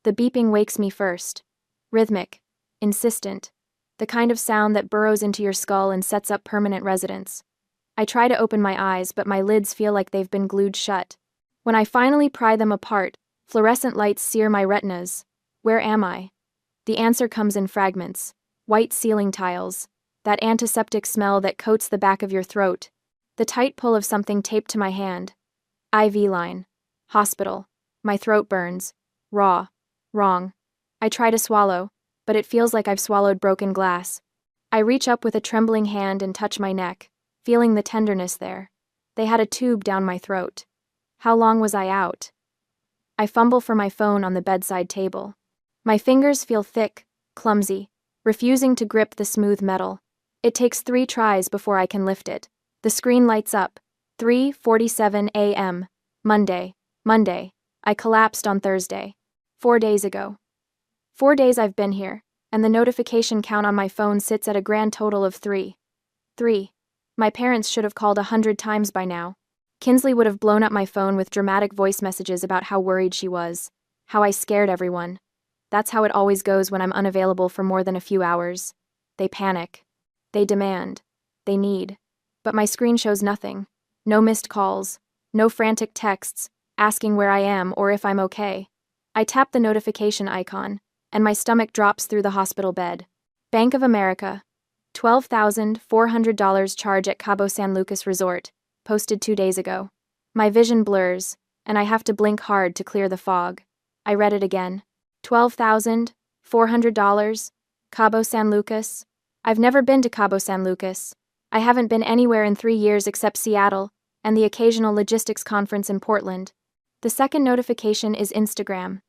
The beeping wakes me first. Rhythmic, insistent, the kind of sound that burrows into your skull and sets up permanent residence. I try to open my eyes, but my lids feel like they've been glued shut. When I finally pry them apart, fluorescent lights sear my retinas. Where am I? The answer comes in fragments. White ceiling tiles. That antiseptic smell that coats the back of your throat. The tight pull of something taped to my hand. IV line. Hospital. My throat burns. Raw. Wrong. I try to swallow, but it feels like I've swallowed broken glass. I reach up with a trembling hand and touch my neck, feeling the tenderness there. They had a tube down my throat. How long was I out? I fumble for my phone on the bedside table. My fingers feel thick, clumsy, refusing to grip the smooth metal. It takes 3 tries before I can lift it. The screen lights up. 3:47 a.m. Monday. I collapsed on Thursday. 4 days ago. 4 days I've been here, and the notification count on my phone sits at a grand total of 3. 3. My parents should have called 100 times by now. Kinsley would have blown up my phone with dramatic voice messages about how worried she was, how I scared everyone. That's how it always goes when I'm unavailable for more than a few hours. They panic. They demand. They need. But my screen shows nothing. No missed calls. No frantic texts, asking where I am or if I'm okay. I tap the notification icon, and my stomach drops through the hospital bed. Bank of America. $12,400 charge at Cabo San Lucas Resort, posted 2 days ago. My vision blurs, and I have to blink hard to clear the fog. I read it again. $12,400, Cabo San Lucas. I've never been to Cabo San Lucas. I haven't been anywhere in 3 years except Seattle and the occasional logistics conference in Portland. The second notification is Instagram.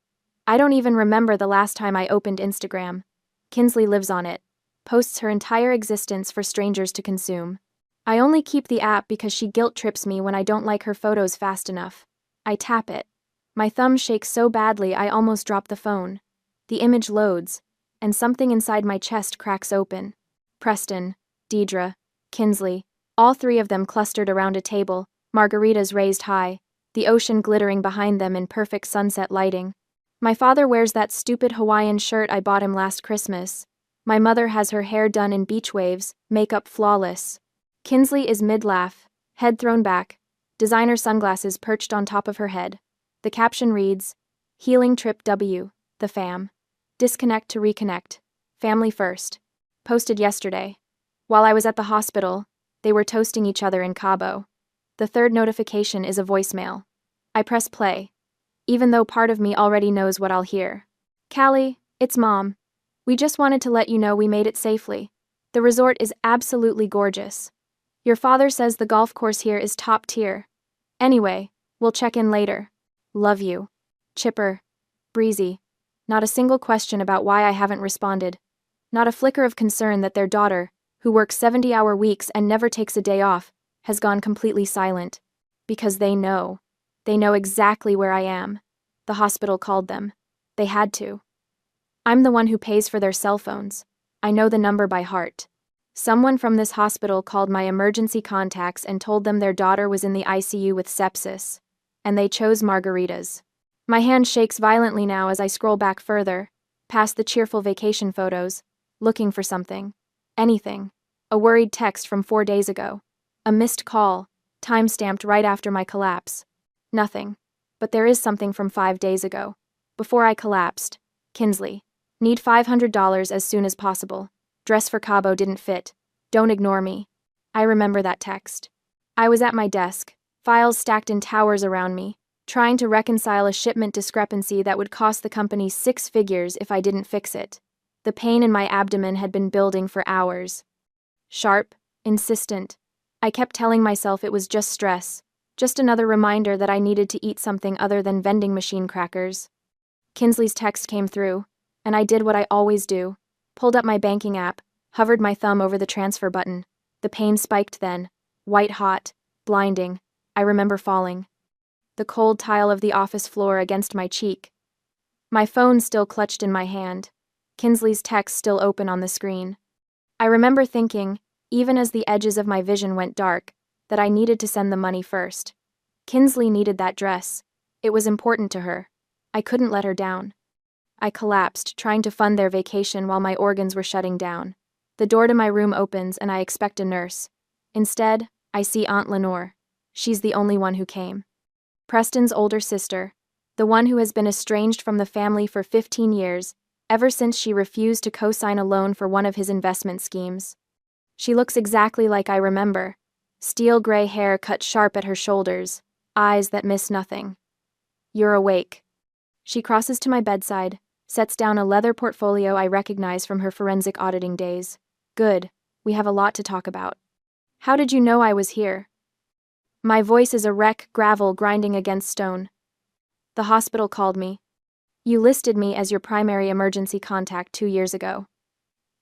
I don't even remember the last time I opened Instagram. Kinsley lives on it, posts her entire existence for strangers to consume. I only keep the app because she guilt trips me when I don't like her photos fast enough. I tap it. My thumb shakes so badly I almost drop the phone. The image loads, and something inside my chest cracks open. Preston, Deidre, Kinsley, all 3 of them clustered around a table, margaritas raised high, the ocean glittering behind them in perfect sunset lighting. My father wears that stupid Hawaiian shirt I bought him last Christmas. My mother has her hair done in beach waves, makeup flawless. Kinsley is mid-laugh, head thrown back, designer sunglasses perched on top of her head. The caption reads, Healing Trip W, the fam. Disconnect to reconnect. Family first. Posted yesterday. While I was at the hospital, they were toasting each other in Cabo. The third notification is a voicemail. I press play, even though part of me already knows what I'll hear. Callie, it's Mom. We just wanted to let you know we made it safely. The resort is absolutely gorgeous. Your father says the golf course here is top tier. Anyway, we'll check in later. Love you. Chipper. Breezy. Not a single question about why I haven't responded. Not a flicker of concern that their daughter, who works 70-hour weeks and never takes a day off, has gone completely silent. Because they know. They know exactly where I am. The hospital called them. They had to. I'm the one who pays for their cell phones. I know the number by heart. Someone from this hospital called my emergency contacts and told them their daughter was in the ICU with sepsis. And they chose margaritas. My hand shakes violently now as I scroll back further, past the cheerful vacation photos, looking for something. Anything. A worried text from 4 days ago. A missed call, time-stamped right after my collapse. Nothing. But there is something from 5 days ago. Before I collapsed. Kinsley. Need $500 as soon as possible. Dress for Cabo didn't fit. Don't ignore me. I remember that text. I was at my desk, files stacked in towers around me, trying to reconcile a shipment discrepancy that would cost the company 6 figures if I didn't fix it. The pain in my abdomen had been building for hours. Sharp, insistent. I kept telling myself it was just stress, just another reminder that I needed to eat something other than vending machine crackers. Kinsley's text came through, and I did what I always do. Pulled up my banking app, hovered my thumb over the transfer button. The pain spiked then, white hot, blinding. I remember falling. The cold tile of the office floor against my cheek. My phone still clutched in my hand. Kinsley's text still open on the screen. I remember thinking, even as the edges of my vision went dark, that I needed to send the money first. Kinsley needed that dress. It was important to her. I couldn't let her down. I collapsed, trying to fund their vacation while my organs were shutting down. The door to my room opens and I expect a nurse. Instead, I see Aunt Lenore. She's the only one who came. Preston's older sister, the one who has been estranged from the family for 15 years, ever since she refused to co-sign a loan for one of his investment schemes. She looks exactly like I remember. Steel gray hair cut sharp at her shoulders, eyes that miss nothing. "You're awake." She crosses to my bedside, sets down a leather portfolio I recognize from her forensic auditing days. "Good, we have a lot to talk about." "How did you know I was here?" My voice is a wreck, gravel grinding against stone. "The hospital called me. You listed me as your primary emergency contact 2 years ago."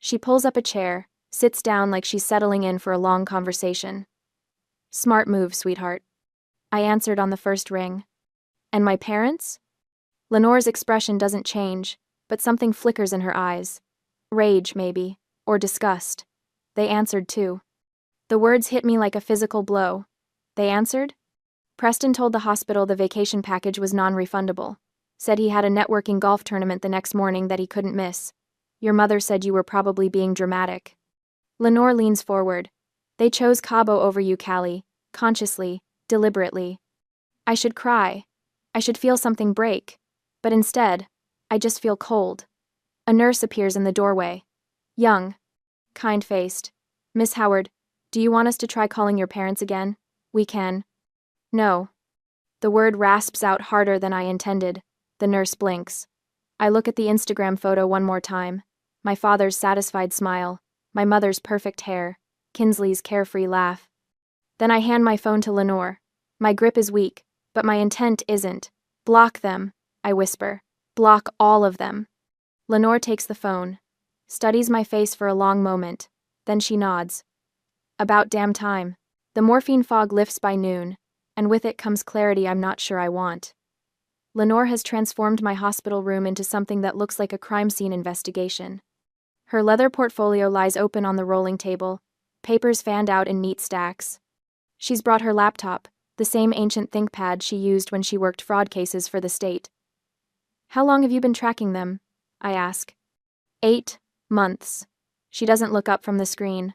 She pulls up a chair, sits down like she's settling in for a long conversation. "Smart move, sweetheart." I answered on the first ring. "And my parents?" Lenore's expression doesn't change, but something flickers in her eyes. Rage, maybe, or disgust. "They answered too." The words hit me like a physical blow. "They answered?" Preston told the hospital the vacation package was non-refundable. Said he had a networking golf tournament the next morning that he couldn't miss. "Your mother said you were probably being dramatic." Lenore leans forward. "They chose Cabo over you, Callie. Consciously, deliberately." I should cry. I should feel something break. But instead, I just feel cold. A nurse appears in the doorway. Young. Kind-faced. "Miss Howard, do you want us to try calling your parents again?" "We can." "No." The word rasps out harder than I intended. The nurse blinks. I look at the Instagram photo one more time. My father's satisfied smile. My mother's perfect hair. Kinsley's carefree laugh. Then I hand my phone to Lenore. My grip is weak, but my intent isn't. "Block them," I whisper. "Block all of them." Lenore takes the phone, studies my face for a long moment, then she nods. "About damn time." The morphine fog lifts by noon, and with it comes clarity I'm not sure I want. Lenore has transformed my hospital room into something that looks like a crime scene investigation. Her leather portfolio lies open on the rolling table, papers fanned out in neat stacks. She's brought her laptop, the same ancient ThinkPad she used when she worked fraud cases for the state. "How long have you been tracking them?" I ask. 8 months. She doesn't look up from the screen.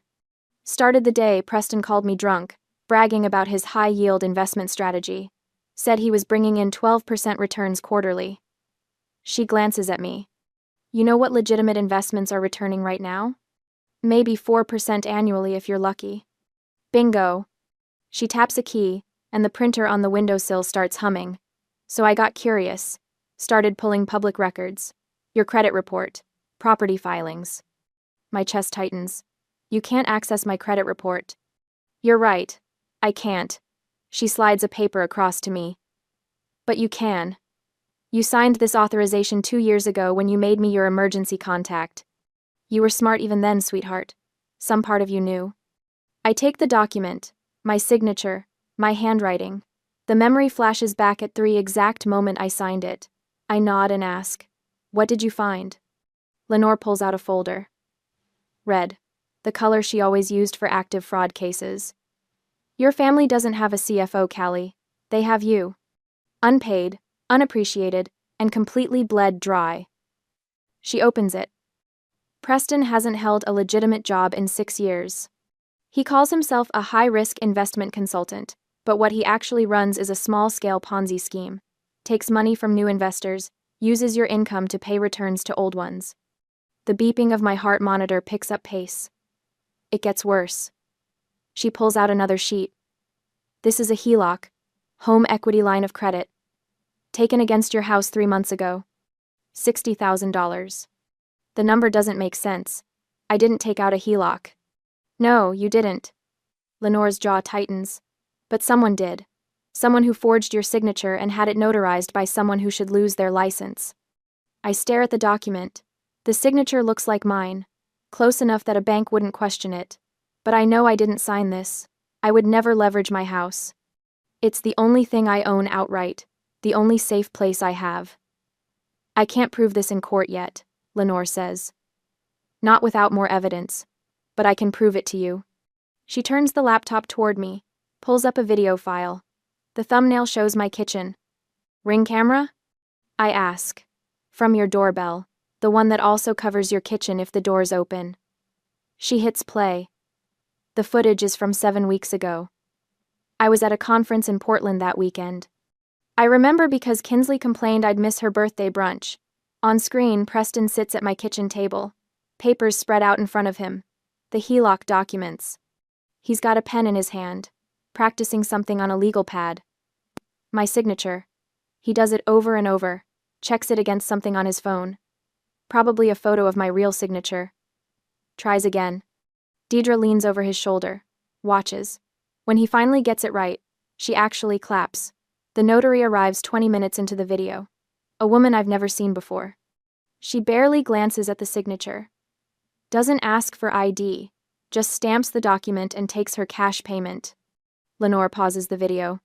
"Started the day Preston called me drunk, bragging about his high-yield investment strategy. Said he was bringing in 12% returns quarterly." She glances at me. "You know what legitimate investments are returning right now? Maybe 4% annually if you're lucky." "Bingo." She taps a key, and the printer on the windowsill starts humming. So I got curious. Started pulling public records. Your credit report. Property filings. My chest tightens. "You can't access my credit report." "You're right. I can't." She slides a paper across to me. "But you can. You signed this authorization 2 years ago when you made me your emergency contact. You were smart even then, sweetheart. Some part of you knew." I take the document, my signature, my handwriting. The memory flashes back at the exact moment I signed it. I nod and ask, "What did you find?" Lenore pulls out a folder. Red, the color she always used for active fraud cases. "Your family doesn't have a CFO, Callie. They have you. Unpaid, unappreciated, and completely bled dry." She opens it. Preston hasn't held a legitimate job in 6 years. He calls himself a high-risk investment consultant, but what he actually runs is a small-scale Ponzi scheme. Takes money from new investors, uses your income to pay returns to old ones. The beeping of my heart monitor picks up pace. It gets worse. She pulls out another sheet. "This is a HELOC, home equity line of credit. Taken against your house 3 months ago. $60,000. The number doesn't make sense. I didn't take out a HELOC." "No, you didn't." Lenore's jaw tightens. "But someone did. Someone who forged your signature and had it notarized by someone who should lose their license." I stare at the document. The signature looks like mine, close enough that a bank wouldn't question it. But I know I didn't sign this. I would never leverage my house. It's the only thing I own outright, the only safe place I have. "I can't prove this in court yet," Lenore says. "Not without more evidence. But I can prove it to you." She turns the laptop toward me, pulls up a video file. The thumbnail shows my kitchen. "Ring camera?" I ask. From your doorbell, the one that also covers your kitchen if the door's open. She hits play. The footage is from 7 weeks ago. I was at a conference in Portland that weekend. I remember because Kinsley complained I'd miss her birthday brunch. On screen, Preston sits at my kitchen table. Papers spread out in front of him. The HELOC documents. He's got a pen in his hand, practicing something on a legal pad. My signature. He does it over and over, checks it against something on his phone. Probably a photo of my real signature. Tries again. Deidre leans over his shoulder, watches. When he finally gets it right, she actually claps. The notary arrives 20 minutes into the video. A woman I've never seen before. She barely glances at the signature. Doesn't ask for ID, just stamps the document and takes her cash payment. Lenore pauses the video.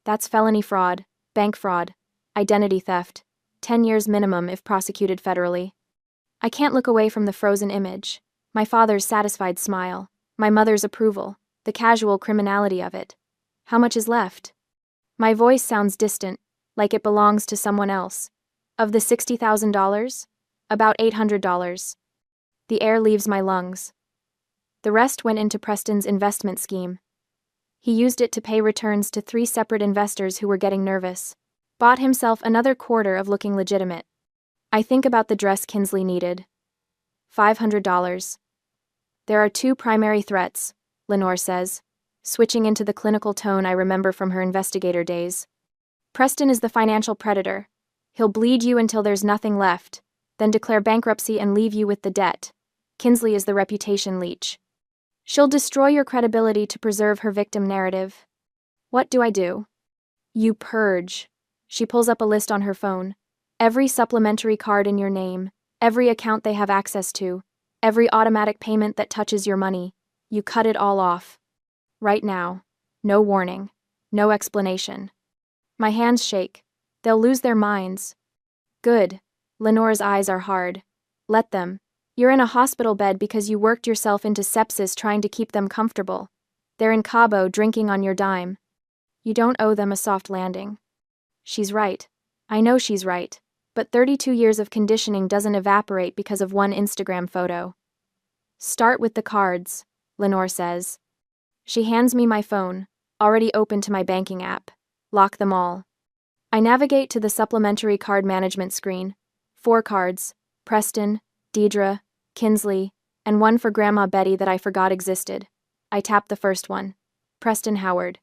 That's felony fraud, bank fraud, identity theft, 10 years minimum if prosecuted federally. I can't look away from the frozen image. My father's satisfied smile, my mother's approval, the casual criminality of it. How much is left? My voice sounds distant, like it belongs to someone else. Of the $60,000? About $800. The air leaves my lungs. The rest went into Preston's investment scheme. He used it to pay returns to 3 separate investors who were getting nervous. Bought himself another quarter of looking legitimate. I think about the dress Kinsley needed. $500. There are 2 primary threats, Lenore says, switching into the clinical tone I remember from her investigator days. Preston is the financial predator. He'll bleed you until there's nothing left, then declare bankruptcy and leave you with the debt. Kinsley is the reputation leech. She'll destroy your credibility to preserve her victim narrative. What do I do? You purge. She pulls up a list on her phone. Every supplementary card in your name, every account they have access to, every automatic payment that touches your money. You cut it all off. Right now. No warning. No explanation. My hands shake. They'll lose their minds. Good. Lenore's eyes are hard. Let them. You're in a hospital bed because you worked yourself into sepsis trying to keep them comfortable. They're in Cabo drinking on your dime. You don't owe them a soft landing. She's right. I know she's right. But 32 years of conditioning doesn't evaporate because of one Instagram photo. Start with the cards, Lenore says. She hands me my phone, already open to my banking app. Lock them all. I navigate to the supplementary card management screen. 4 cards, Preston, Deidre, Kinsley, and one for Grandma Betty that I forgot existed. I tap the first one. Preston Howard.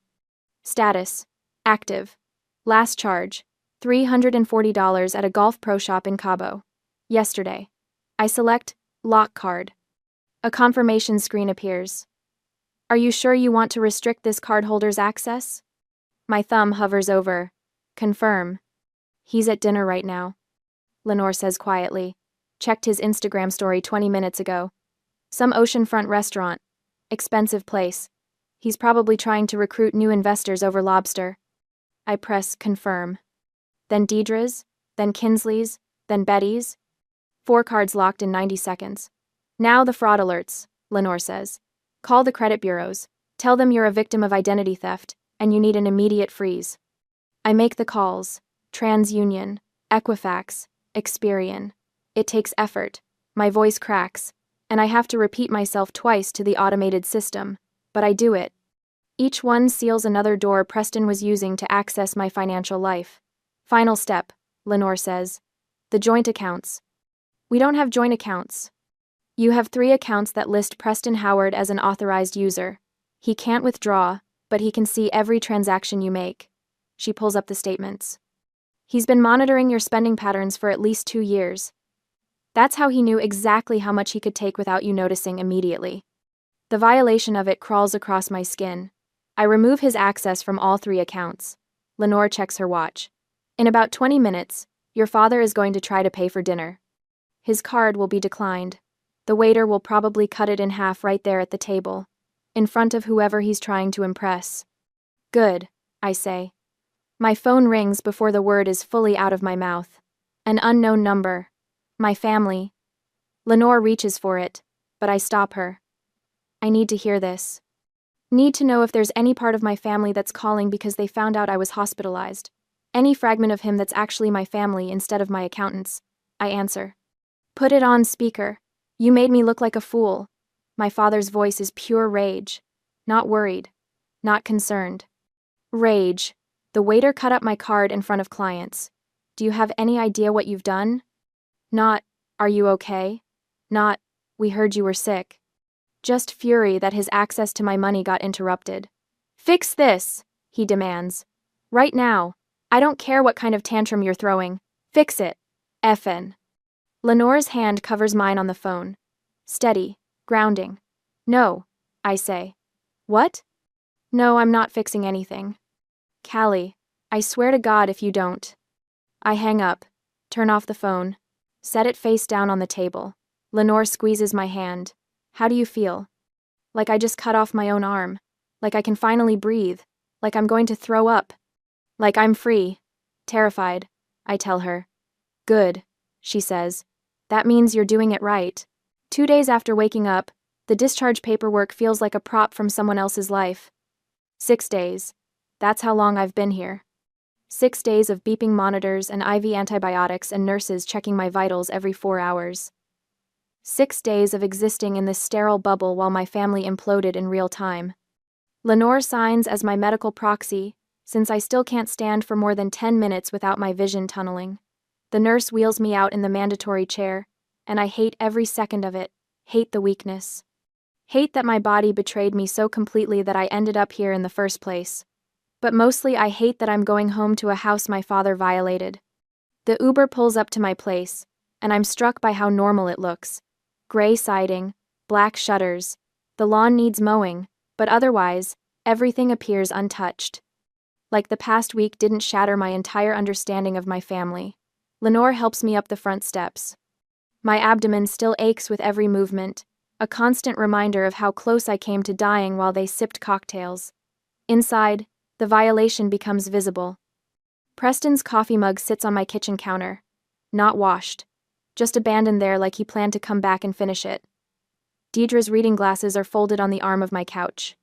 Status. Active. Last charge. $340 at a golf pro shop in Cabo. Yesterday. I select Lock Card. A confirmation screen appears. Are you sure you want to restrict this cardholder's access? My thumb hovers over. Confirm. He's at dinner right now. Lenore says quietly. Checked his Instagram story 20 minutes ago. Some oceanfront restaurant. Expensive place. He's probably trying to recruit new investors over lobster. I press confirm. Then Deidre's, then Kinsley's, then Betty's. 4 cards locked in 90 seconds. Now the fraud alerts, Lenore says. Call the credit bureaus. Tell them you're a victim of identity theft, and you need an immediate freeze. I make the calls. TransUnion, Equifax, Experian. It takes effort. My voice cracks, and I have to repeat myself twice to the automated system, but I do it. Each one seals another door Preston was using to access my financial life. Final step, Lenore says. The joint accounts. We don't have joint accounts. You have 3 accounts that list Preston Howard as an authorized user. He can't withdraw, but he can see every transaction you make. She pulls up the statements. He's been monitoring your spending patterns for at least 2 years. That's how he knew exactly how much he could take without you noticing immediately. The violation of it crawls across my skin. I remove his access from all 3 accounts. Lenore checks her watch. In about 20 minutes, your father is going to try to pay for dinner. His card will be declined. The waiter will probably cut it in half right there at the table, in front of whoever he's trying to impress. Good, I say. My phone rings before the word is fully out of my mouth. An unknown number. My family. Lenore reaches for it, but I stop her. I need to hear this. Need to know if there's any part of my family that's calling because they found out I was hospitalized. Any fragment of him that's actually my family instead of my accountant's. I answer. Put it on speaker. You made me look like a fool. My father's voice is pure rage. Not worried. Not concerned. Rage. The waiter cut up my card in front of clients. Do you have any idea what you've done? Not, are you okay? Not, we heard you were sick. Just fury that his access to my money got interrupted. Fix this, he demands. Right now. I don't care what kind of tantrum you're throwing. Fix it. Effin. Lenore's hand covers mine on the phone. Steady, grounding. No, I say. What? No, I'm not fixing anything. Callie, I swear to God if you don't. I hang up, turn off the phone, set it face down on the table. Lenore squeezes my hand. How do you feel? Like I just cut off my own arm. Like I can finally breathe. Like I'm going to throw up. Like I'm free. Terrified, I tell her. Good, she says. That means you're doing it right. 2 days after waking up, the discharge paperwork feels like a prop from someone else's life. 6 days. That's how long I've been here. 6 days of beeping monitors and IV antibiotics and nurses checking my vitals every 4 hours. 6 days of existing in this sterile bubble while my family imploded in real time. Lenore signs as my medical proxy, since I still can't stand for more than 10 minutes without my vision tunneling. The nurse wheels me out in the mandatory chair, and I hate every second of it, hate the weakness. Hate that my body betrayed me so completely that I ended up here in the first place. But mostly I hate that I'm going home to a house my father violated. The Uber pulls up to my place, and I'm struck by how normal it looks. Gray siding, black shutters. The lawn needs mowing, but otherwise, everything appears untouched. Like the past week didn't shatter my entire understanding of my family. Lenore helps me up the front steps. My abdomen still aches with every movement, a constant reminder of how close I came to dying while they sipped cocktails. Inside, the violation becomes visible. Preston's coffee mug sits on my kitchen counter. Not washed. Just abandoned there like he planned to come back and finish it. Deidre's reading glasses are folded on the arm of my couch.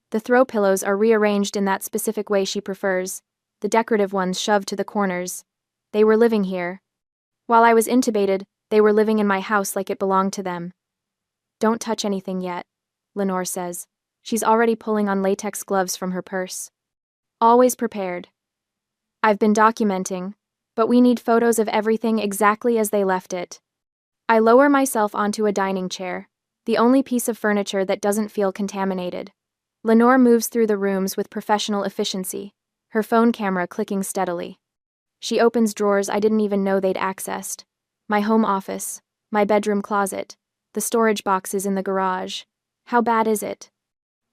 The throw pillows are rearranged in that specific way she prefers, the decorative ones shoved to the corners. They were living here. While I was intubated, they were living in my house like it belonged to them. Don't touch anything yet, Lenore says. She's already pulling on latex gloves from her purse. Always prepared. I've been documenting, but we need photos of everything exactly as they left it. I lower myself onto a dining chair, the only piece of furniture that doesn't feel contaminated. Lenore moves through the rooms with professional efficiency, her phone camera clicking steadily. She opens drawers I didn't even know they'd accessed. My home office, my bedroom closet, the storage boxes in the garage. How bad is it?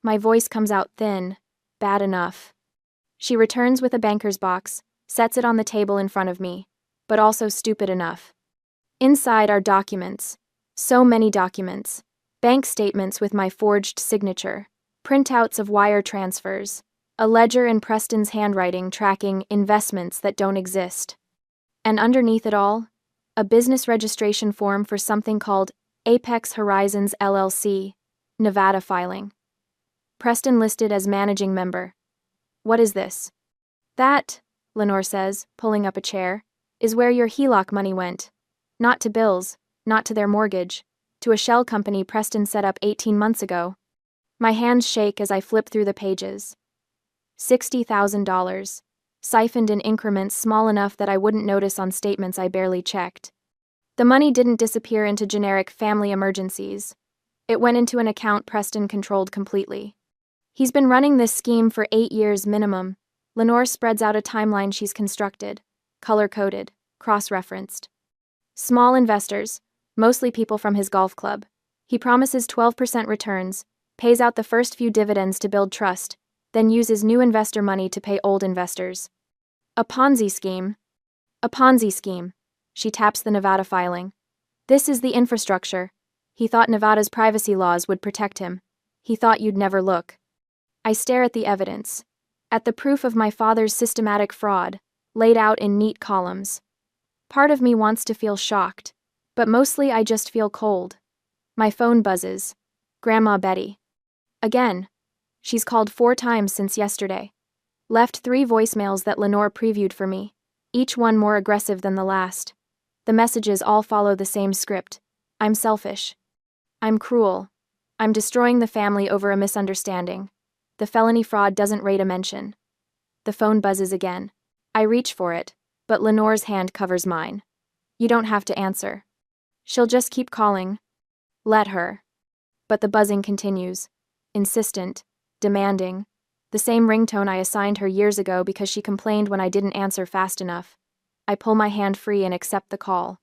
My voice comes out thin, bad enough. She returns with a banker's box, sets it on the table in front of me, but also stupid enough. Inside are documents. So many documents. Bank statements with my forged signature, printouts of wire transfers, a ledger in Preston's handwriting tracking investments that don't exist. And underneath it all, a business registration form for something called Apex Horizons LLC, Nevada filing. Preston listed as managing member. What is this? That, Lenore says, pulling up a chair, is where your HELOC money went. Not to bills, not to their mortgage, to a shell company Preston set up 18 months ago. My hands shake as I flip through the pages. $60,000, siphoned in increments small enough that I wouldn't notice on statements I barely checked. The money didn't disappear into generic family emergencies. It went into an account Preston controlled completely. He's been running this scheme for 8 years minimum. Lenore spreads out a timeline she's constructed, color-coded, cross-referenced. Small investors, mostly people from his golf club. He promises 12% returns, pays out the first few dividends to build trust, then uses new investor money to pay old investors. A Ponzi scheme. A Ponzi scheme. She taps the Nevada filing. This is the infrastructure. He thought Nevada's privacy laws would protect him. He thought you'd never look. I stare at the evidence, at the proof of my father's systematic fraud, laid out in neat columns. Part of me wants to feel shocked, but mostly I just feel cold. My phone buzzes. Grandma Betty. Again. She's called 4 times since yesterday. Left 3 voicemails that Lenore previewed for me, each one more aggressive than the last. The messages all follow the same script. I'm selfish. I'm cruel. I'm destroying the family over a misunderstanding. The felony fraud doesn't rate a mention. The phone buzzes again. I reach for it, but Lenore's hand covers mine. You don't have to answer. She'll just keep calling. Let her. But the buzzing continues. Insistent. Demanding. The same ringtone I assigned her years ago because she complained when I didn't answer fast enough. I pull my hand free and accept the call.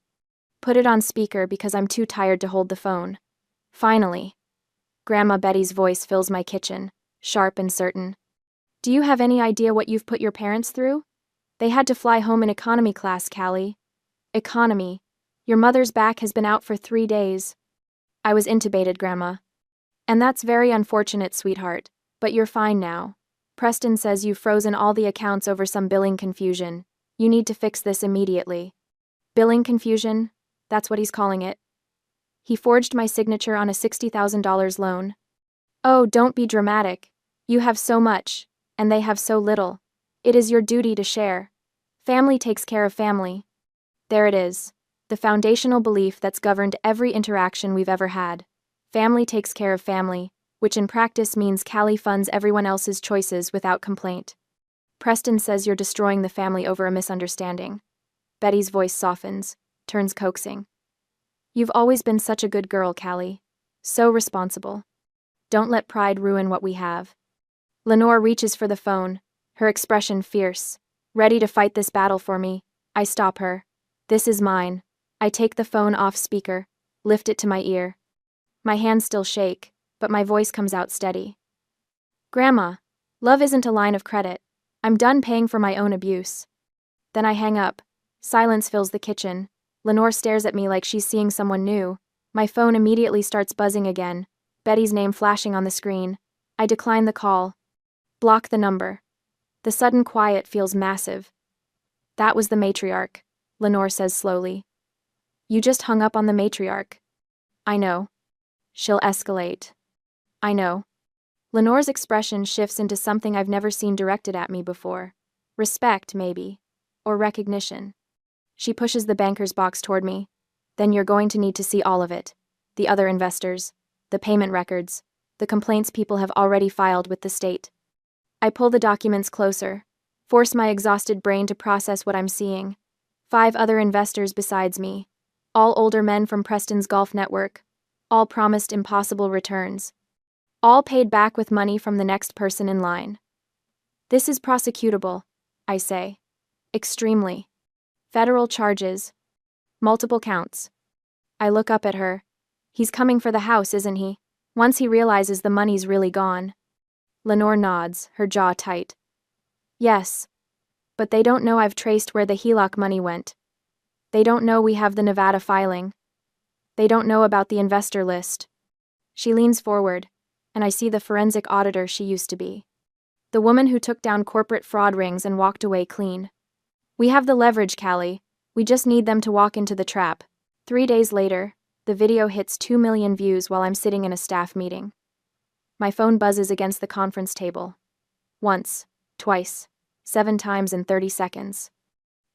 Put it on speaker because I'm too tired to hold the phone. Finally. Grandma Betty's voice fills my kitchen, sharp and certain. Do you have any idea what you've put your parents through? They had to fly home in economy class, Callie. Economy. Your mother's back has been out for 3 days. I was intubated, Grandma. And that's very unfortunate, sweetheart, but you're fine now. Preston says you've frozen all the accounts over some billing confusion. You need to fix this immediately. Billing confusion? That's what he's calling it. He forged my signature on a $60,000 loan. Oh, don't be dramatic. You have so much, and they have so little. It is your duty to share. Family takes care of family. There it is. The foundational belief that's governed every interaction we've ever had. Family takes care of family, which in practice means Callie funds everyone else's choices without complaint. Preston says you're destroying the family over a misunderstanding. Betty's voice softens, turns coaxing. You've always been such a good girl, Callie. So responsible. Don't let pride ruin what we have. Lenore reaches for the phone, her expression fierce. Ready to fight this battle for me. I stop her. This is mine. I take the phone off speaker, lift it to my ear. My hands still shake, but my voice comes out steady. Grandma, love isn't a line of credit. I'm done paying for my own abuse. Then I hang up. Silence fills the kitchen. Lenore stares at me like she's seeing someone new. My phone immediately starts buzzing again, Betty's name flashing on the screen. I decline the call. Block the number. The sudden quiet feels massive. That was the matriarch, Lenore says slowly. You just hung up on the matriarch. I know. She'll escalate. I know. Lenore's expression shifts into something I've never seen directed at me before. Respect, maybe. Or recognition. She pushes the banker's box toward me. Then you're going to need to see all of it. The other investors. The payment records. The complaints people have already filed with the state. I pull the documents closer. Force my exhausted brain to process what I'm seeing. 5 other investors besides me. All older men from Preston's golf network. All promised impossible returns. All paid back with money from the next person in line. This is prosecutable, I say. Extremely. Federal charges. Multiple counts. I look up at her. He's coming for the house, isn't he? Once he realizes the money's really gone. Lenore nods, her jaw tight. Yes. But they don't know I've traced where the HELOC money went. They don't know we have the Nevada filing. They don't know about the investor list. She leans forward, and I see the forensic auditor she used to be. The woman who took down corporate fraud rings and walked away clean. We have the leverage, Callie. We just need them to walk into the trap. 3 days later, the video hits 2 million views while I'm sitting in a staff meeting. My phone buzzes against the conference table. Once, twice, 7 times in 30 seconds.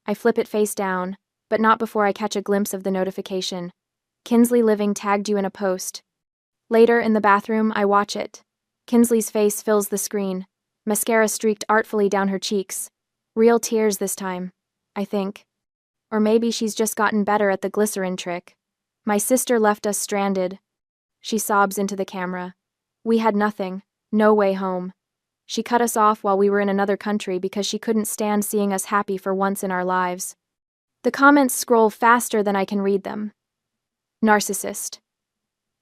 I flip it face down, but not before I catch a glimpse of the notification. Kinsley Living tagged you in a post. Later, in the bathroom, I watch it. Kinsley's face fills the screen, mascara streaked artfully down her cheeks. Real tears this time, I think. Or maybe she's just gotten better at the glycerin trick. My sister left us stranded. She sobs into the camera. We had nothing, no way home. She cut us off while we were in another country because she couldn't stand seeing us happy for once in our lives. The comments scroll faster than I can read them. Narcissist.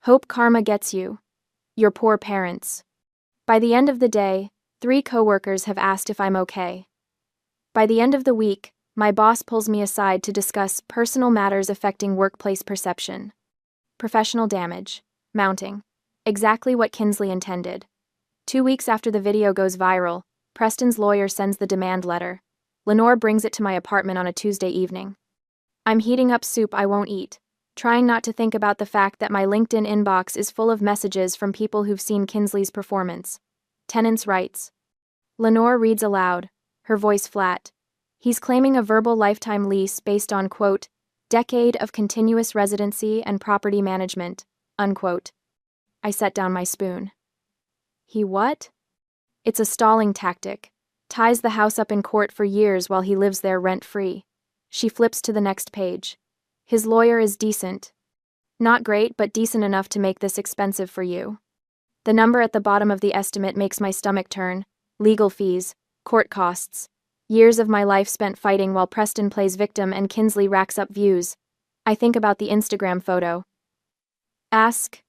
Hope karma gets you. Your poor parents. By the end of the day, 3 coworkers have asked if I'm okay. By the end of the week, my boss pulls me aside to discuss personal matters affecting workplace perception. Professional damage. Mounting. Exactly what Kinsley intended. 2 weeks after the video goes viral, Preston's lawyer sends the demand letter. Lenore brings it to my apartment on a Tuesday evening. I'm heating up soup I won't eat, trying not to think about the fact that my LinkedIn inbox is full of messages from people who've seen Kinsley's performance. Tenants' rights. Lenore reads aloud, her voice flat. He's claiming a verbal lifetime lease based on, quote, Decade of continuous residency and property management, unquote. I set down my spoon. He what? It's a stalling tactic. Ties the house up in court for years while he lives there rent-free. She flips to the next page. His lawyer is decent. Not great, but decent enough to make this expensive for you. The number at the bottom of the estimate makes my stomach turn. Legal fees, court costs. Years of my life spent fighting while Preston plays victim and Kinsley racks up views. I think about the Instagram photo. Ask.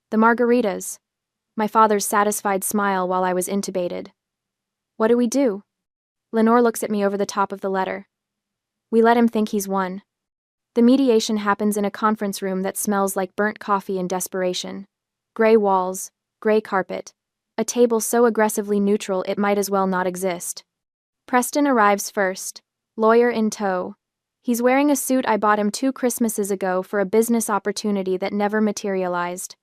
The margaritas. My father's satisfied smile while I was intubated. What do we do? Lenore looks at me over the top of the letter. We let him think he's won. The mediation happens in a conference room that smells like burnt coffee and desperation. Gray walls, gray carpet. A table so aggressively neutral it might as well not exist. Preston arrives first, lawyer in tow. He's wearing a suit I bought him 2 Christmases ago for a business opportunity that never materialized.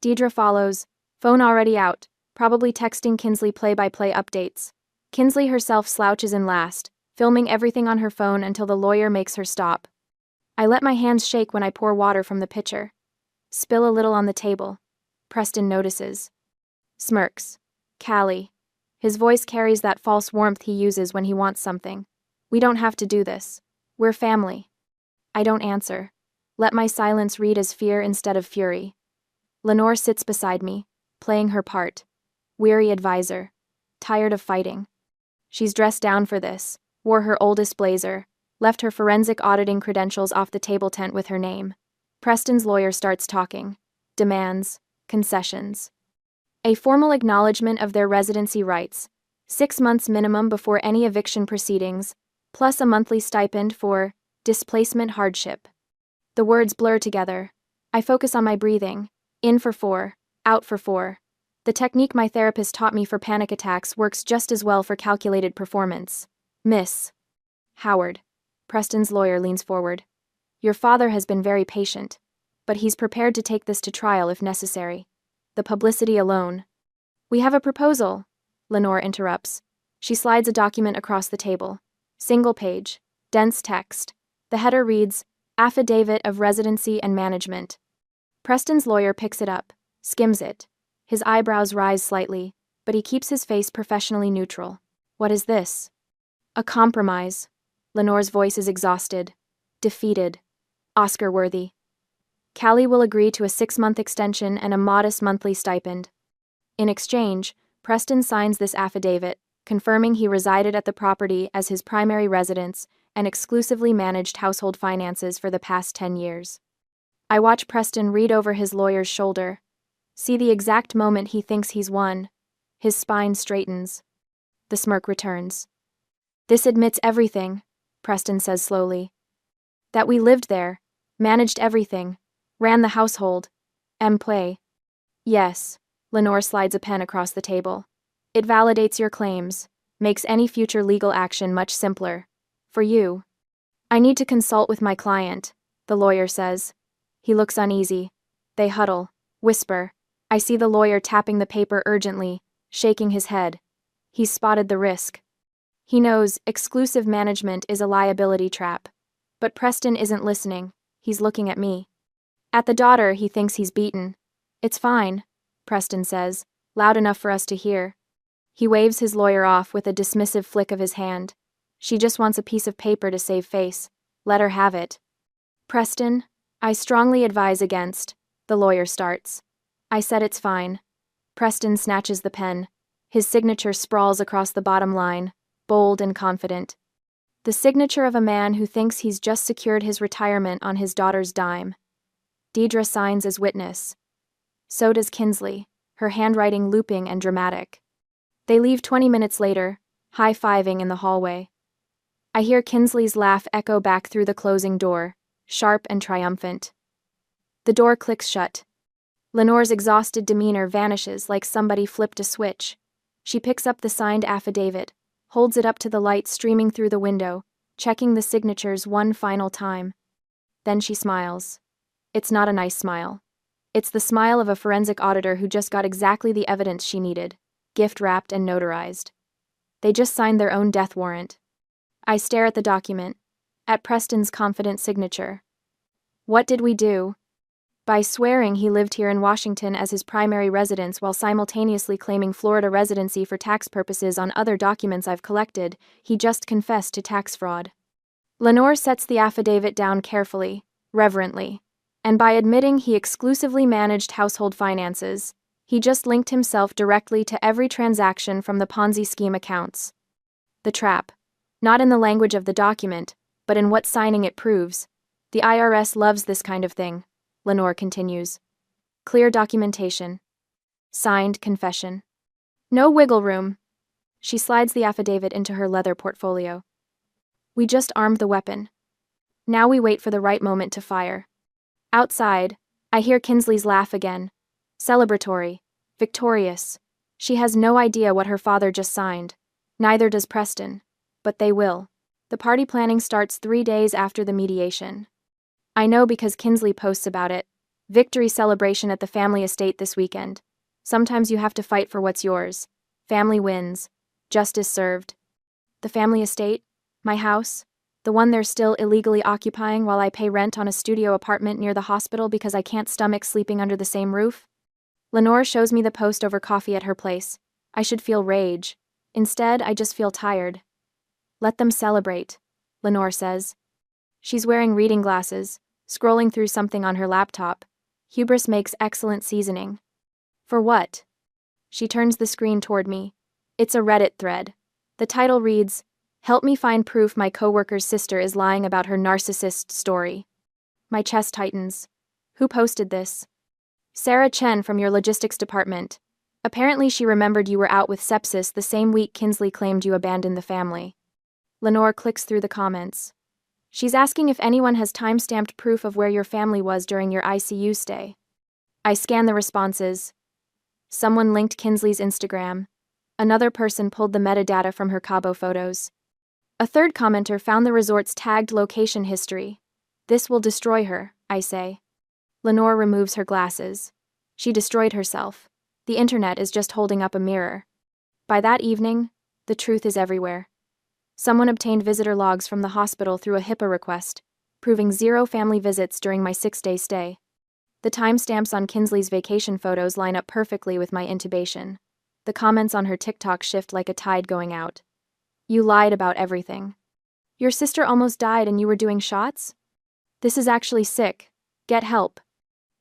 Deidre follows, phone already out, probably texting Kinsley play-by-play updates. Kinsley herself slouches in last, filming everything on her phone until the lawyer makes her stop. I let my hands shake when I pour water from the pitcher. Spill a little on the table. Preston notices. Smirks. Callie. His voice carries that false warmth he uses when he wants something. We don't have to do this. We're family. I don't answer. Let my silence read as fear instead of fury. Lenore sits beside me, playing her part. Weary advisor. Tired of fighting. She's dressed down for this, wore her oldest blazer, left her forensic auditing credentials off the table tent with her name. Preston's lawyer starts talking. Demands. Concessions. A formal acknowledgement of their residency rights. 6 months minimum before any eviction proceedings, plus a monthly stipend for displacement hardship. The words blur together. I focus on my breathing. In for 4, out for 4. The technique my therapist taught me for panic attacks works just as well for calculated performance. Miss Howard. Preston's lawyer leans forward. Your father has been very patient, but he's prepared to take this to trial if necessary. The publicity alone. We have a proposal, Lenore interrupts. She slides a document across the table. Single page, dense text. The header reads, Affidavit of Residency and Management. Preston's lawyer picks it up, skims it. His eyebrows rise slightly, but he keeps his face professionally neutral. What is this? A compromise. Lenore's voice is exhausted. Defeated. Oscar-worthy. Callie will agree to a 6-month extension and a modest monthly stipend. In exchange, Preston signs this affidavit, confirming he resided at the property as his primary residence and exclusively managed household finances for the past 10 years. I watch Preston read over his lawyer's shoulder. See the exact moment he thinks he's won. His spine straightens. The smirk returns. This admits everything, Preston says slowly. That we lived there, managed everything, ran the household. Play. Yes, Lenore slides a pen across the table. It validates your claims, makes any future legal action much simpler. For you. I need to consult with my client, the lawyer says. He looks uneasy. They huddle, whisper. I see the lawyer tapping the paper urgently, shaking his head. He's spotted the risk. He knows exclusive management is a liability trap. But Preston isn't listening. He's looking at me. At the daughter, he thinks he's beaten. It's fine, Preston says, loud enough for us to hear. He waves his lawyer off with a dismissive flick of his hand. She just wants a piece of paper to save face. Let her have it. Preston, I strongly advise against, the lawyer starts. I said it's fine. Preston snatches the pen. His signature sprawls across the bottom line, bold and confident. The signature of a man who thinks he's just secured his retirement on his daughter's dime. Deidre signs as witness. So does Kinsley, her handwriting looping and dramatic. They leave 20 minutes later, high-fiving in the hallway. I hear Kinsley's laugh echo back through the closing door, sharp and triumphant. The door clicks shut. Lenore's exhausted demeanor vanishes like somebody flipped a switch. She picks up the signed affidavit, holds it up to the light streaming through the window, checking the signatures one final time. Then she smiles. It's not a nice smile. It's the smile of a forensic auditor who just got exactly the evidence she needed, gift-wrapped and notarized. They just signed their own death warrant. I stare at the document. at Preston's confident signature. What did we do? By swearing he lived here in Washington as his primary residence while simultaneously claiming Florida residency for tax purposes on other documents I've collected, he just confessed to tax fraud. Lenore sets the affidavit down carefully, reverently. And by admitting he exclusively managed household finances, he just linked himself directly to every transaction from the Ponzi scheme accounts. The trap. Not in the language of the document, but in what signing it proves. The IRS loves this kind of thing, Lenore continues. Clear documentation. Signed confession. No wiggle room. She slides the affidavit into her leather portfolio. We just armed the weapon. Now we wait for the right moment to fire. Outside, I hear Kinsley's laugh again. Celebratory. Victorious. She has no idea what her father just signed. Neither does Preston. But they will. The party planning starts 3 days after the mediation. I know because Kinsley posts about it. Victory celebration at the family estate this weekend. Sometimes you have to fight for what's yours. Family wins. Justice served. The family estate? My house? The one they're still illegally occupying while I pay rent on a studio apartment near the hospital because I can't stomach sleeping under the same roof? Lenore shows me the post over coffee at her place. I should feel rage. Instead, I just feel tired. Let them celebrate, Lenore says. She's wearing reading glasses, scrolling through something on her laptop. Hubris makes excellent seasoning. For what? She turns the screen toward me. It's a Reddit thread. The title reads, "Help me find proof my coworker's sister is lying about her narcissist story." My chest tightens. Who posted this? Sarah Chen from your logistics department. Apparently she remembered you were out with sepsis the same week Kinsley claimed you abandoned the family. Lenore clicks through the comments. She's asking if anyone has time-stamped proof of where your family was during your ICU stay. I scan the responses. Someone linked Kinsley's Instagram. Another person pulled the metadata from her Cabo photos. A third commenter found the resort's tagged location history. This will destroy her, I say. Lenore removes her glasses. She destroyed herself. The internet is just holding up a mirror. By that evening, the truth is everywhere. Someone obtained visitor logs from the hospital through a HIPAA request, proving 0 family visits during my 6-day stay. The timestamps on Kinsley's vacation photos line up perfectly with my intubation. The comments on her TikTok shift like a tide going out. You lied about everything. Your sister almost died and you were doing shots? This is actually sick. Get help.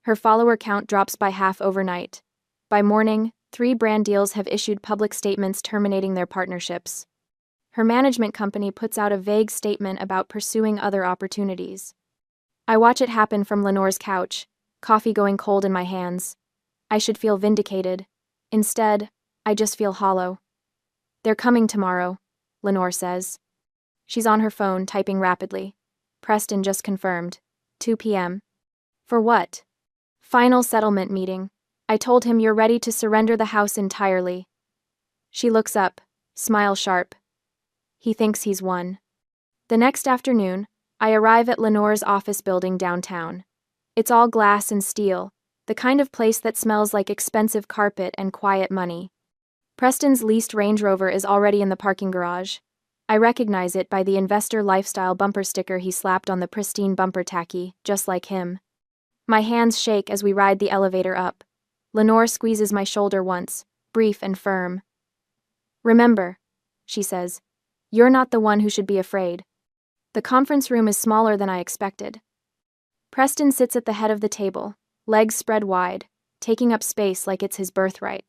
Her follower count drops by half overnight. By morning, 3 brand deals have issued public statements terminating their partnerships. Her management company puts out a vague statement about pursuing other opportunities. I watch it happen from Lenore's couch, coffee going cold in my hands. I should feel vindicated. Instead, I just feel hollow. They're coming tomorrow, Lenore says. She's on her phone, typing rapidly. Preston just confirmed. 2 p.m. For what? Final settlement meeting. I told him you're ready to surrender the house entirely. She looks up, smile sharp. He thinks he's won. The next afternoon, I arrive at Lenore's office building downtown. It's all glass and steel, the kind of place that smells like expensive carpet and quiet money. Preston's leased Range Rover is already in the parking garage. I recognize it by the investor lifestyle bumper sticker he slapped on the pristine bumper tacky, just like him. My hands shake as we ride the elevator up. Lenore squeezes my shoulder once, brief and firm. Remember, she says, you're not the one who should be afraid. The conference room is smaller than I expected. Preston sits at the head of the table, legs spread wide, taking up space like it's his birthright.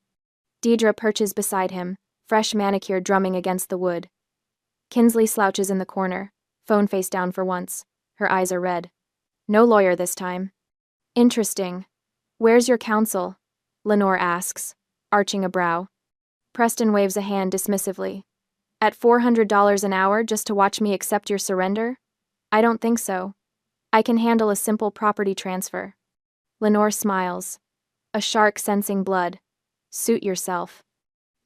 Deidre perches beside him, fresh manicure drumming against the wood. Kinsley slouches in the corner, phone face down for once. Her eyes are red. No lawyer this time. Interesting. Where's your counsel? Lenore asks, arching a brow. Preston waves a hand dismissively. At $400 an hour just to watch me accept your surrender? I don't think so. I can handle a simple property transfer. Lenore smiles. A shark sensing blood. Suit yourself.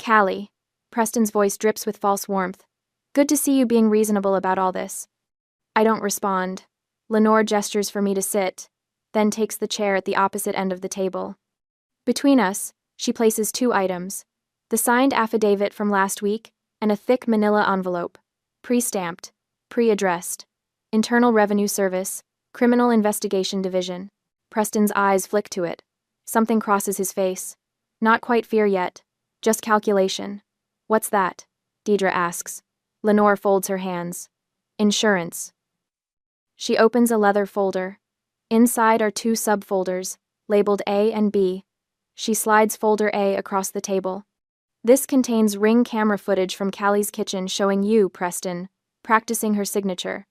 Callie. Preston's voice drips with false warmth. Good to see you being reasonable about all this. I don't respond. Lenore gestures for me to sit, then takes the chair at the opposite end of the table. Between us, she places 2 items. The signed affidavit from last week and a thick manila envelope. Pre-stamped. Pre-addressed. Internal Revenue Service, Criminal Investigation Division. Preston's eyes flick to it. Something crosses his face. Not quite fear yet. Just calculation. What's that? Deidre asks. Lenore folds her hands. Insurance. She opens a leather folder. Inside are two subfolders, labeled A and B. She slides folder A across the table. This contains Ring camera footage from Callie's kitchen showing you, Preston, practicing her signature.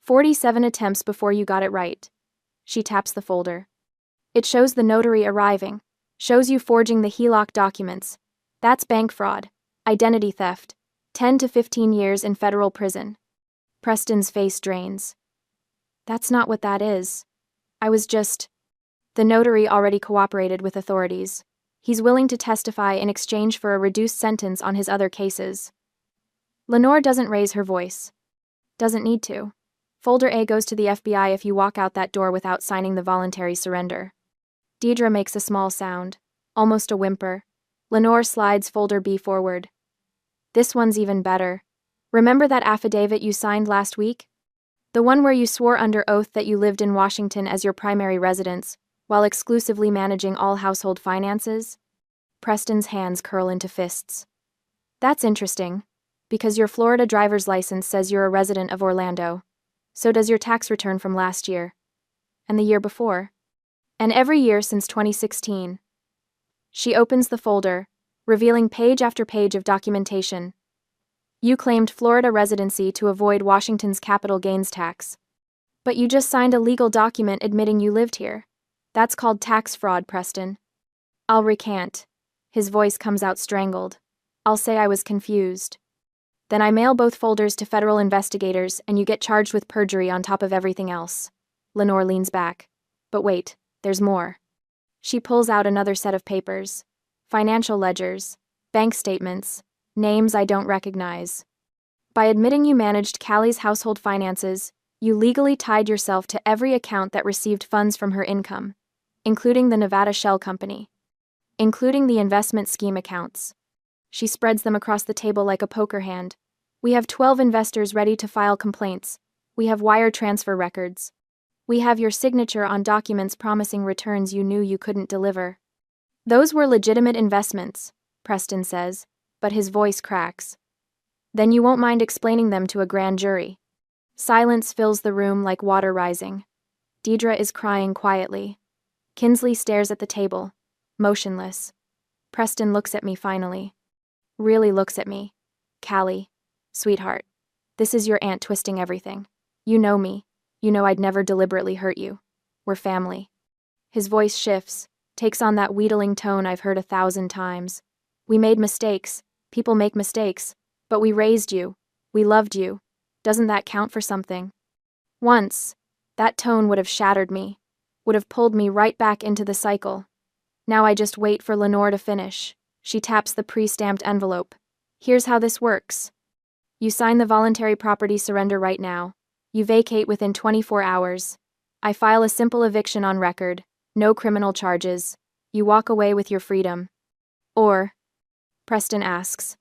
47 attempts before you got it right. She taps the folder. It shows the notary arriving, shows you forging the HELOC documents. That's bank fraud, identity theft, 10 to 15 years in federal prison. Preston's face drains. That's not what that is. I was just... The notary already cooperated with authorities. He's willing to testify in exchange for a reduced sentence on his other cases. Lenore doesn't raise her voice. Doesn't need to. Folder A goes to the FBI if you walk out that door without signing the voluntary surrender. Deidre makes a small sound, almost a whimper. Lenore slides folder B forward. This one's even better. Remember that affidavit you signed last week? The one where you swore under oath that you lived in Washington as your primary residence, while exclusively managing all household finances? Preston's hands curl into fists. That's interesting, because your Florida driver's license says you're a resident of Orlando. So does your tax return from last year. And the year before. And every year since 2016. She opens the folder, revealing page after page of documentation. You claimed Florida residency to avoid Washington's capital gains tax. But you just signed a legal document admitting you lived here. That's called tax fraud, Preston. I'll recant. His voice comes out strangled. I'll say I was confused. Then I mail both folders to federal investigators and you get charged with perjury on top of everything else. Lenore leans back. But wait, there's more. She pulls out another set of papers. Financial ledgers, bank statements, names I don't recognize. By admitting you managed Callie's household finances, you legally tied yourself to every account that received funds from her income, including the Nevada Shell Company, including the investment scheme accounts. She spreads them across the table like a poker hand. We have 12 investors ready to file complaints. We have wire transfer records. We have your signature on documents promising returns you knew you couldn't deliver. Those were legitimate investments, Preston says, but his voice cracks. Then you won't mind explaining them to a grand jury. Silence fills the room like water rising. Deidre is crying quietly. Kinsley stares at the table, motionless. Preston looks at me finally. Really looks at me. Callie, sweetheart, this is your aunt twisting everything. You know me. You know I'd never deliberately hurt you. We're family. His voice shifts, takes on that wheedling tone I've heard 1,000 times. We made mistakes. People make mistakes. But we raised you. We loved you. Doesn't that count for something? Once, that tone would have shattered me, would have pulled me right back into the cycle. Now I just wait for Lenore to finish. She taps the pre-stamped envelope. Here's how this works. You sign the voluntary property surrender right now. You vacate within 24 hours. I file a simple eviction on record. No criminal charges. You walk away with your freedom. Or, Preston asks,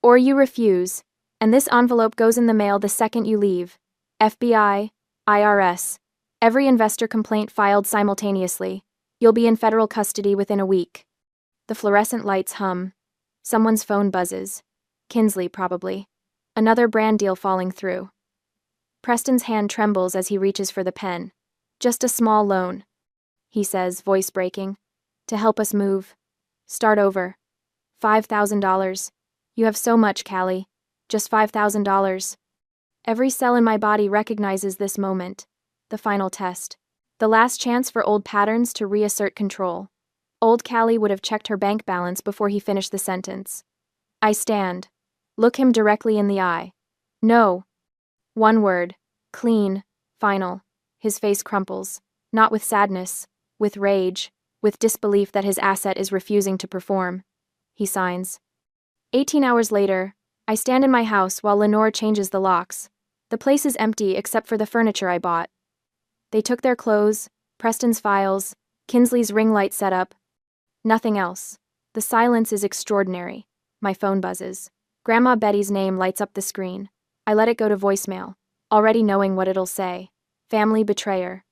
or you refuse, and this envelope goes in the mail the second you leave. FBI, IRS, every investor complaint filed simultaneously. You'll be in federal custody within a week. The fluorescent lights hum. Someone's phone buzzes. Kinsley, probably. Another brand deal falling through. Preston's hand trembles as he reaches for the pen. Just a small loan, he says, voice breaking. To help us move. Start over. $5,000. You have so much, Callie. Just $5,000. Every cell in my body recognizes this moment. The final test. The last chance for old patterns to reassert control. Old Callie would have checked her bank balance before he finished the sentence. I stand. Look him directly in the eye. No. One word. Clean. Final. His face crumples. Not with sadness. With rage. With disbelief that his asset is refusing to perform. He signs. 18 hours later, I stand in my house while Lenore changes the locks. The place is empty except for the furniture I bought. They took their clothes, Preston's files, Kinsley's ring light setup. Nothing else. The silence is extraordinary. My phone buzzes. Grandma Betty's name lights up the screen. I let it go to voicemail. already knowing what it'll say. Family betrayer.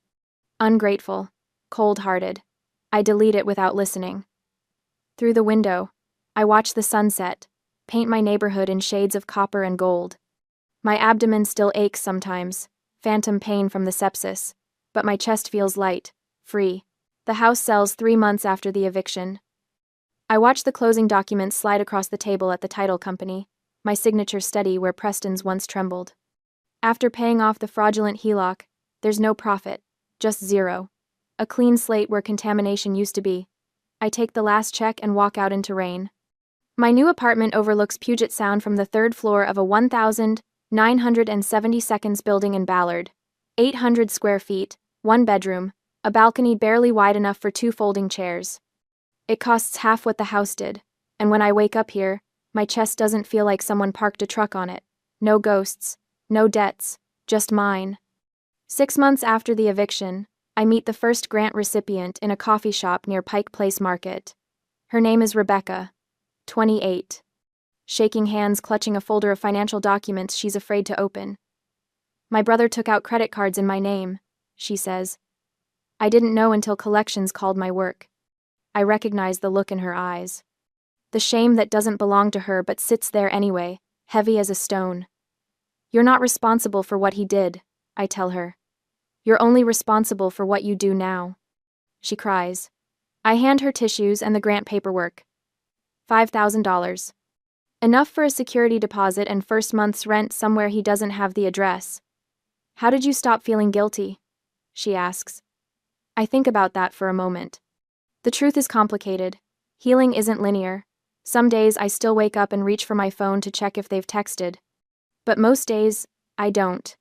Ungrateful. Cold-hearted. I delete it without listening. Through the window, I watch the sunset, paint my neighborhood in shades of copper and gold. My abdomen still aches sometimes, phantom pain from the sepsis, but my chest feels light, free. The house sells 3 months after the eviction. I watch the closing documents slide across the table at the title company, my signature steady where Preston's once trembled. After paying off the fraudulent HELOC, there's no profit, just zero. A clean slate where contamination used to be. I take the last check and walk out into rain. My new apartment overlooks Puget Sound from the 3rd floor of a 1,970 building in Ballard. 800 square feet, 1 bedroom, a balcony barely wide enough for 2 folding chairs. It costs half what the house did, and when I wake up here, my chest doesn't feel like someone parked a truck on it. No ghosts, no debts, just mine. 6 months after the eviction, I meet the first grant recipient in a coffee shop near Pike Place Market. Her name is Rebecca, 28. Shaking hands, clutching a folder of financial documents she's afraid to open. My brother took out credit cards in my name, she says. I didn't know until collections called my work. I recognize the look in her eyes. The shame that doesn't belong to her but sits there anyway, heavy as a stone. You're not responsible for what he did, I tell her. You're only responsible for what you do now. She cries. I hand her tissues and the grant paperwork. $5,000. Enough for a security deposit and first month's rent somewhere he doesn't have the address. How did you stop feeling guilty? She asks. I think about that for a moment. The truth is complicated. Healing isn't linear. Some days I still wake up and reach for my phone to check if they've texted. But most days, I don't.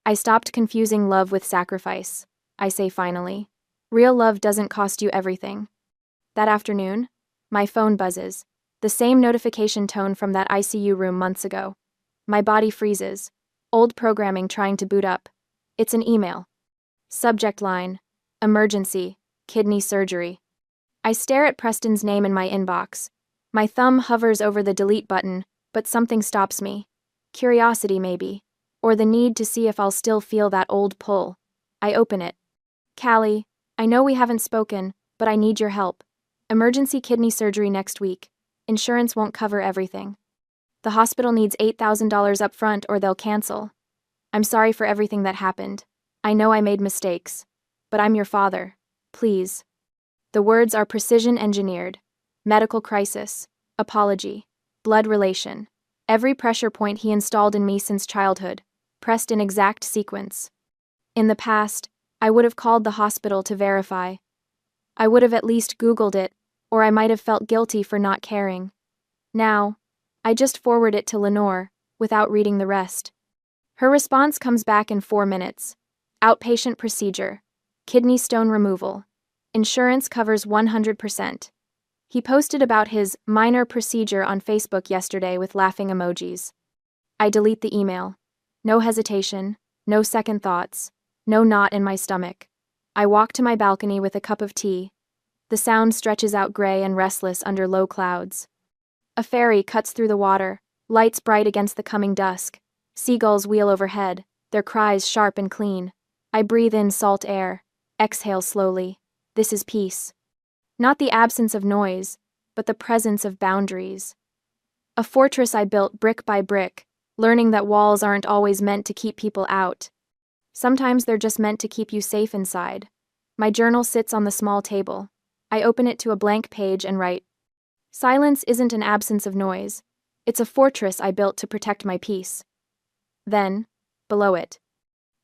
I stopped confusing love with sacrifice, I say finally. Real love doesn't cost you everything. That afternoon, my phone buzzes, the same notification tone from that ICU room months ago. My body freezes, old programming trying to boot up. It's an email. Subject line, emergency, kidney surgery. I stare at Preston's name in my inbox. My thumb hovers over the delete button, but something stops me. Curiosity, maybe. Or the need to see if I'll still feel that old pull. I open it. Callie, I know we haven't spoken, but I need your help. Emergency kidney surgery next week. Insurance won't cover everything. The hospital needs $8,000 up front or they'll cancel. I'm sorry for everything that happened. I know I made mistakes. But I'm your father. Please. The words are precision engineered. Medical crisis. Apology. Blood relation. Every pressure point he installed in me since childhood, pressed in exact sequence. In the past, I would have called the hospital to verify. I would have at least Googled it, or I might have felt guilty for not caring. Now, I just forward it to Lenore, without reading the rest. Her response comes back in 4 minutes. Outpatient procedure. Kidney stone removal. Insurance covers 100%. He posted about his minor procedure on Facebook yesterday with laughing emojis. I delete the email. No hesitation, no second thoughts, no knot in my stomach. I walk to my balcony with a cup of tea. The sound stretches out gray and restless under low clouds. A ferry cuts through the water, lights bright against the coming dusk. Seagulls wheel overhead, their cries sharp and clean. I breathe in salt air, exhale slowly. This is peace. Not the absence of noise, but the presence of boundaries. A fortress I built brick by brick, learning that walls aren't always meant to keep people out. Sometimes they're just meant to keep you safe inside. My journal sits on the small table. I open it to a blank page and write. Silence isn't an absence of noise. It's a fortress I built to protect my peace. Then, below it.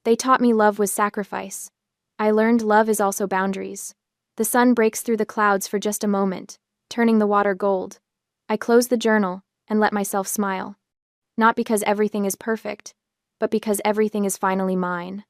They taught me love was sacrifice. I learned love is also boundaries. The sun breaks through the clouds for just a moment, turning the water gold. I close the journal and let myself smile. Not because everything is perfect, but because everything is finally mine.